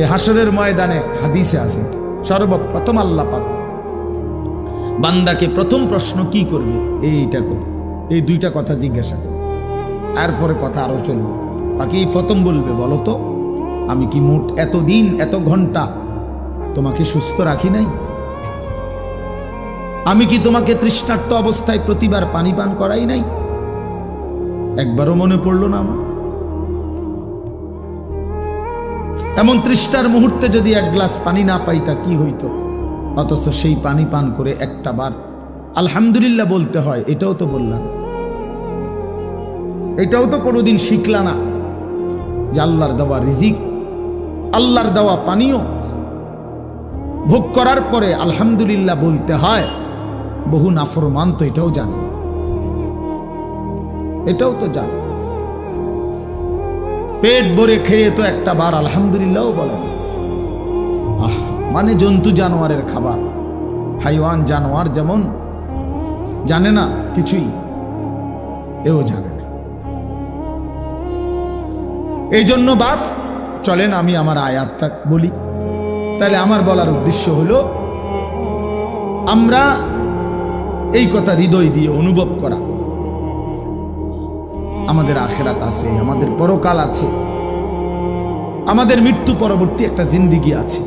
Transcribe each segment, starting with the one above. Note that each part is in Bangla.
এই হাসরের ময়দানে হাদিসে আছে সর্বপ্রথম আল্লাহ পাক বান্দাকে প্রথম প্রশ্ন কি করবে, এইটা করবে, এই দুইটা কথা জিজ্ঞাসা করবে, এরপরে কথা আরো চলবে। বাকি প্রথম বলবে, বলো তো আমি কি মোট এতদিন এত ঘন্টা তোমাকে সুস্থ রাখি নাই? আমি কি তোমাকে তৃষ্ণার্ত অবস্থায় প্রতিবার পানি পান করাই নাই? একবারও মনে পড়লো না আমার? এমন তৃষ্ণার মুহূর্তে যদি এক গ্লাস পানি না পাইতা কি হইতো? অথচ সেই পানি পান করে একটা বার আলহামদুলিল্লাহ বলতে হয়, এটাও তো বললাম, এটাও তো কোনোদিন শিখলা না যে আল্লাহর দেওয়া রিজিক, আল্লাহর দেওয়া পানীয় ভোগ করার পরে আলহামদুলিল্লাহ বলতে হয়। বহু নাফরমান তো এটাও জানে, এটাও তো জানে। পেট ভরে খেয়ে তো একটা বার আলহামদুলিল্লাহও বলে না। মানে জন্তু জানোয়ারের খাবার, হাইওয়ান জানোয়ার যেমন জানে না কিছুই, এও জানে না। এই জন্য বাপ চলেন আমি আমার আয়াতটা বলি। তাহলে আমার বলার উদ্দেশ্য হলো আমরা এই কথা হৃদয় দিয়ে অনুভব করা, আমাদের আখিরাত আছে, আমাদের পরকাল আছে, আমাদের মৃত্যু পরবর্তী একটা জিন্দেগি আছে,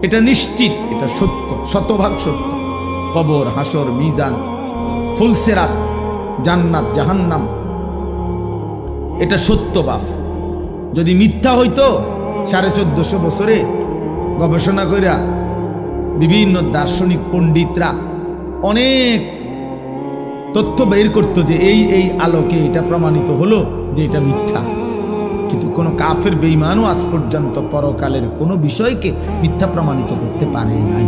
এটা নিশ্চিত, এটা সত্য, শতভাগ সত্য। কবর, হাসর, মিজান, ফুলসেরাত, জান্নাত, জাহান্নাম, এটা সত্য বাপ। যদি মিথ্যা হইতো 1450 বছরে গবেষণা কইরা বিভিন্ন দার্শনিক পণ্ডিতরা অনেক তথ্য বের করতো যে এই এই আলোকে এটা প্রমাণিত হলো যে এটা মিথ্যা। কিন্তু কোনো কাফের বেঈমানও আজ পর্যন্ত পরকালের কোনো বিষয়কে মিথ্যা প্রমাণিত করতে পারে নাই।